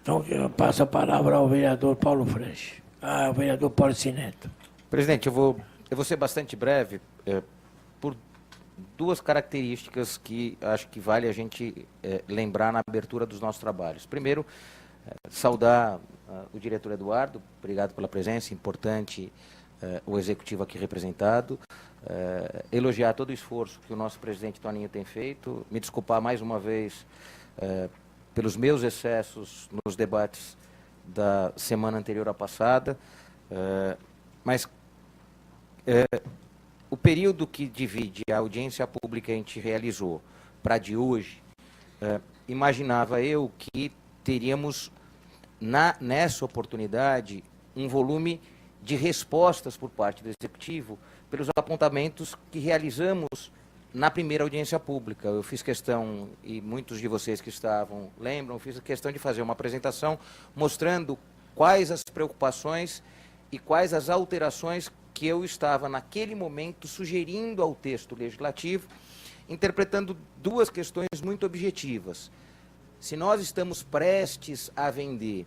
Então, eu passo a palavra ao vereador Paulo Freixo. Ao vereador Paulo Cineto. Presidente, eu vou ser bastante breve, por duas características que acho que vale a gente lembrar na abertura dos nossos trabalhos. Primeiro, saudar o diretor Eduardo, obrigado pela presença, importante o executivo aqui representado, elogiar todo o esforço que o nosso presidente Toninho tem feito, me desculpar mais uma vez pelos meus excessos nos debates da semana anterior à passada, mas o período que divide a audiência pública que a gente realizou para de hoje, imaginava eu que teríamos, nessa oportunidade, um volume de respostas por parte do Executivo pelos apontamentos que realizamos na primeira audiência pública. Eu fiz questão, e muitos de vocês que estavam lembram, fiz questão de fazer uma apresentação mostrando quais as preocupações e quais as alterações que eu estava, naquele momento, sugerindo ao texto legislativo, interpretando duas questões muito objetivas. Se nós estamos prestes a vender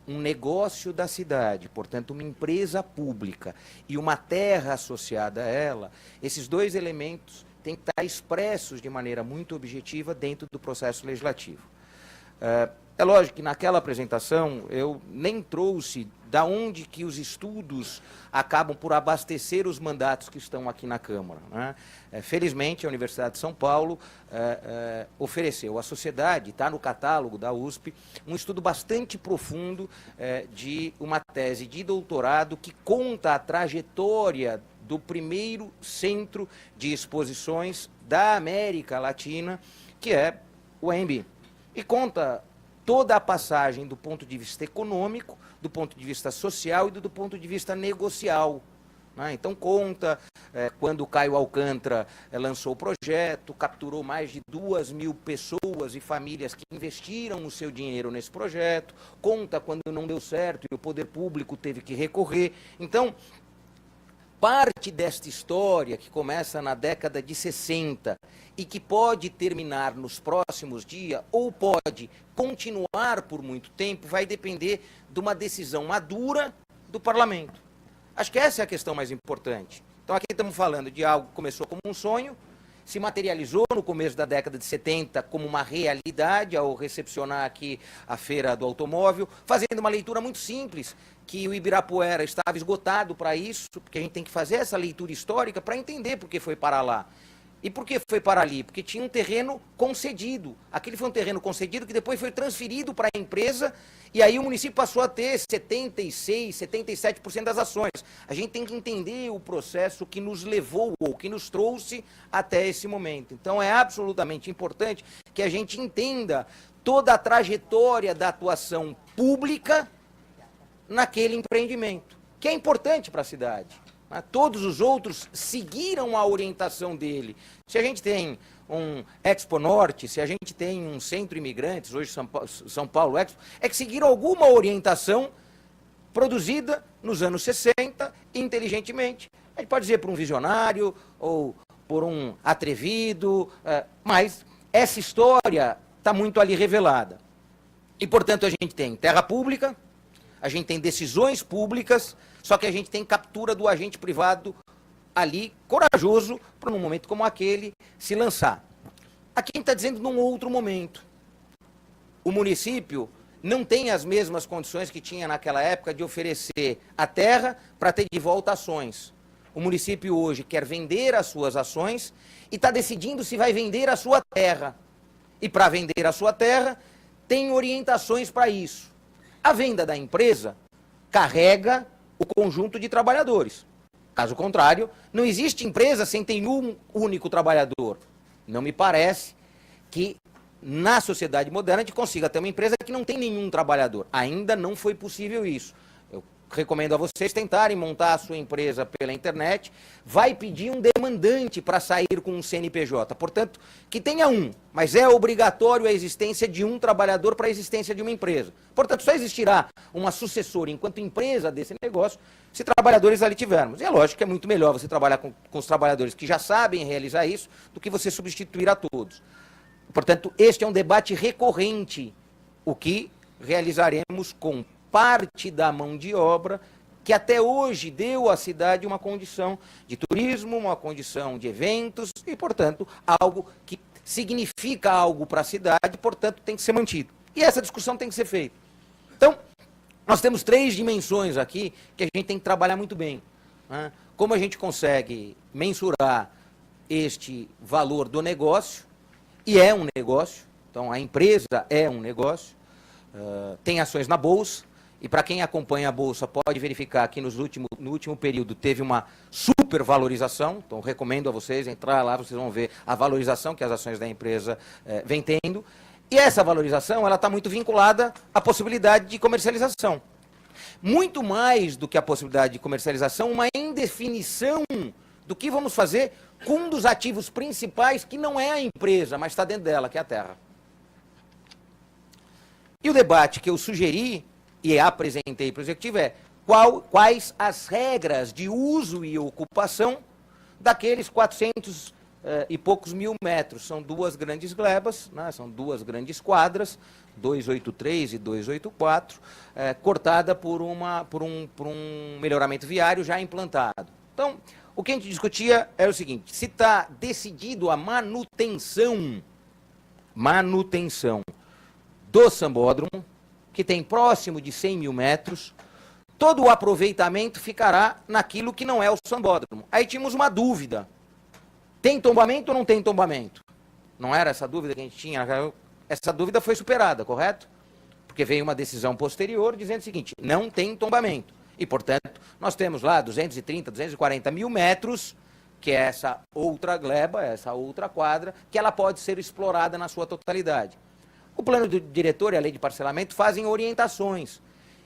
um negócio da cidade, portanto, uma empresa pública e uma terra associada a ela, esses dois elementos têm que estar expressos de maneira muito objetiva dentro do processo legislativo. É lógico que naquela apresentação eu nem trouxe da onde que os estudos acabam por abastecer os mandatos que estão aqui na Câmara, né? Felizmente, a Universidade de São Paulo ofereceu à sociedade, está no catálogo da USP, um estudo bastante profundo de uma tese de doutorado que conta a trajetória do primeiro centro de exposições da América Latina, que é o AMB. E conta toda a passagem do ponto de vista econômico, do ponto de vista social e do ponto de vista negocial, né? Então conta quando o Caio Alcântara lançou o projeto, capturou mais de 2.000 pessoas e famílias que investiram o seu dinheiro nesse projeto, conta quando não deu certo e o poder público teve que recorrer. Então, parte desta história, que começa na década de 60 e que pode terminar nos próximos dias, ou pode continuar por muito tempo, vai depender de uma decisão madura do parlamento. Acho que essa é a questão mais importante. Então aqui estamos falando de algo que começou como um sonho, se materializou no começo da década de 70 como uma realidade, ao recepcionar aqui a Feira do Automóvel, fazendo uma leitura muito simples, que o Ibirapuera estava esgotado para isso, porque a gente tem que fazer essa leitura histórica para entender por que foi para lá. E por que foi para ali? Porque tinha um terreno concedido. Aquele foi um terreno concedido que depois foi transferido para a empresa e aí o município passou a ter 76%, 77% das ações. A gente tem que entender o processo que nos levou ou que nos trouxe até esse momento. Então é absolutamente importante que a gente entenda toda a trajetória da atuação pública naquele empreendimento, que é importante para a cidade. Todos os outros seguiram a orientação dele. Se a gente tem um Expo Norte, se a gente tem um Centro Imigrantes, hoje São Paulo Expo, é que seguiram alguma orientação produzida nos anos 60, inteligentemente. A gente pode dizer por um visionário ou por um atrevido, mas essa história está muito ali revelada. E, portanto, a gente tem terra pública, a gente tem decisões públicas, só que a gente tem captura do agente privado ali, corajoso, para num momento como aquele, se lançar. Aqui a gente está dizendo num outro momento. O município não tem as mesmas condições que tinha naquela época de oferecer a terra para ter de volta ações. O município hoje quer vender as suas ações e está decidindo se vai vender a sua terra. E para vender a sua terra, tem orientações para isso. A venda da empresa carrega o conjunto de trabalhadores. Caso contrário, não existe empresa sem ter um único trabalhador. Não me parece que na sociedade moderna a gente consiga ter uma empresa que não tem nenhum trabalhador. Ainda não foi possível isso. Eu recomendo a vocês tentarem montar a sua empresa pela internet. Vai pedir um demandante para sair com um CNPJ. Portanto, que tenha um, mas é obrigatório a existência de um trabalhador para a existência de uma empresa. Portanto, só existirá uma sucessora enquanto empresa desse negócio se trabalhadores ali tivermos. E é lógico que é muito melhor você trabalhar com os trabalhadores que já sabem realizar isso do que você substituir a todos. Portanto, este é um debate recorrente, o que realizaremos com parte da mão de obra que até hoje deu à cidade uma condição de turismo, uma condição de eventos e, portanto, algo que significa algo para a cidade, portanto, tem que ser mantido. E essa discussão tem que ser feita. Então, nós temos 3 dimensões aqui que a gente tem que trabalhar muito bem, né? Como a gente consegue mensurar este valor do negócio, e é um negócio, então a empresa é um negócio, tem ações na Bolsa, e para quem acompanha a Bolsa pode verificar que no último período teve uma supervalorização, então recomendo a vocês entrar lá, vocês vão ver a valorização que as ações da empresa vem tendo, e essa valorização ela está muito vinculada à possibilidade de comercialização. Muito mais do que a possibilidade de comercialização, uma indefinição do que vamos fazer com um dos ativos principais, que não é a empresa, mas está dentro dela, que é a terra. E o debate que eu sugeri e apresentei para o Executivo é quais as regras de uso e ocupação daqueles 400 e poucos mil metros. São 2 grandes glebas, né, são 2 grandes quadras, 283 e 284, cortada por um melhoramento viário já implantado. Então, o que a gente discutia era o seguinte: se está decidido a manutenção do sambódromo, que tem próximo de 100 mil metros, todo o aproveitamento ficará naquilo que não é o sambódromo. Aí tínhamos uma dúvida: tem tombamento ou não tem tombamento? Não era essa dúvida que a gente tinha? Essa dúvida foi superada, correto? Porque veio uma decisão posterior dizendo o seguinte: não tem tombamento. E, portanto, nós temos lá 230, 240 mil metros, que é essa outra gleba, essa outra quadra, que ela pode ser explorada na sua totalidade. O plano do diretor e a lei de parcelamento fazem orientações,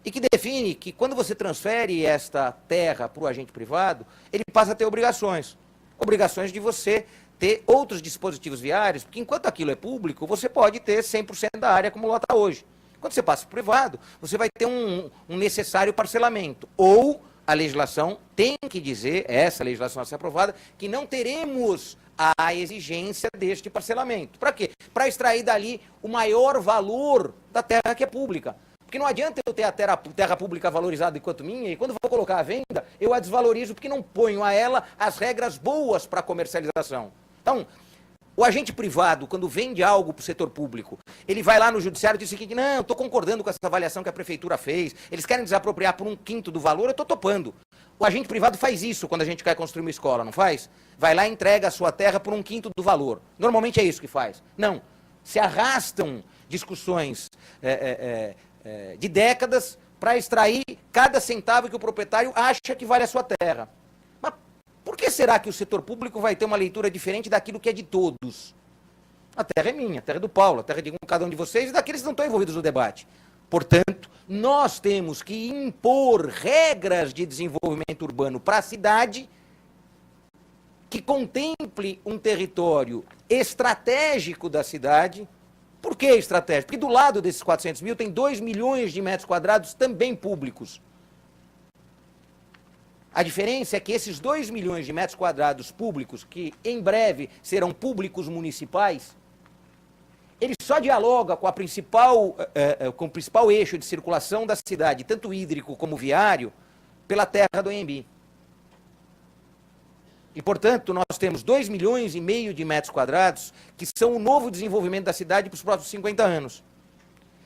e que define que quando você transfere esta terra para o agente privado, ele passa a ter obrigações. Obrigações de você ter outros dispositivos viários, porque enquanto aquilo é público, você pode ter 100% da área como lá está hoje. Quando você passa para o privado, você vai ter um necessário parcelamento. Ou a legislação tem que dizer, essa legislação a ser aprovada, que não teremos a exigência deste parcelamento. Para quê? Para extrair dali o maior valor da terra que é pública. Porque não adianta eu ter a terra pública valorizada enquanto minha, e quando vou colocar à venda, eu a desvalorizo porque não ponho a ela as regras boas para a comercialização. Então, o agente privado, quando vende algo para o setor público, ele vai lá no judiciário e diz o seguinte: não, eu estou concordando com essa avaliação que a prefeitura fez, eles querem desapropriar por 1/5 do valor, eu estou topando. O agente privado faz isso quando a gente quer construir uma escola, não faz? Vai lá e entrega a sua terra por 1/5 do valor. Normalmente é isso que faz. Não, se arrastam discussões de décadas para extrair cada centavo que o proprietário acha que vale a sua terra. Mas por que será que o setor público vai ter uma leitura diferente daquilo que é de todos? A terra é minha, a terra é do Paulo, a terra é de cada um de vocês e daqueles que não estão envolvidos no debate. Portanto, nós temos que impor regras de desenvolvimento urbano para a cidade que contemple um território estratégico da cidade. Por que estratégico? Porque do lado desses 400 mil tem 2 milhões de metros quadrados também públicos. A diferença é que esses 2 milhões de metros quadrados públicos, que em breve serão públicos municipais, ele só dialoga com o principal eixo de circulação da cidade, tanto hídrico como viário, pela terra do Anhembi. E, portanto, nós temos 2,5 milhões de metros quadrados, que são o novo desenvolvimento da cidade para os próximos 50 anos.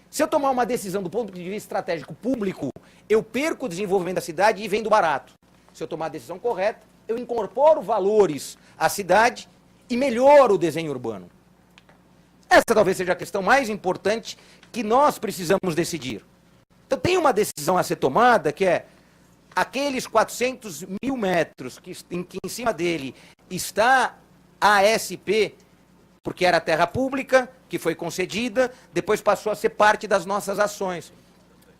Se eu tomar uma decisão do ponto de vista estratégico público, eu perco o desenvolvimento da cidade e vendo barato. Se eu tomar a decisão correta, eu incorporo valores à cidade e melhoro o desenho urbano. Essa talvez seja a questão mais importante que nós precisamos decidir. Então tem uma decisão a ser tomada que é aqueles 400 mil metros que em cima dele está a ASP, porque era terra pública, que foi concedida, depois passou a ser parte das nossas ações.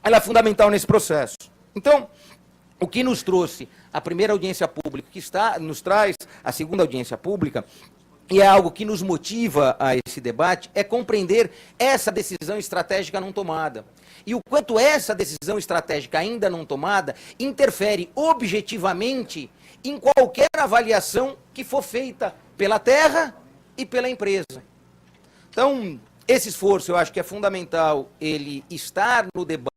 Ela é fundamental nesse processo. Então, o que nos trouxe a primeira audiência pública, nos traz a segunda audiência pública, e é algo que nos motiva a esse debate, é compreender essa decisão estratégica não tomada. E o quanto essa decisão estratégica ainda não tomada interfere objetivamente em qualquer avaliação que for feita pela terra e pela empresa. Então, Esse esforço, eu acho que é fundamental ele estar no debate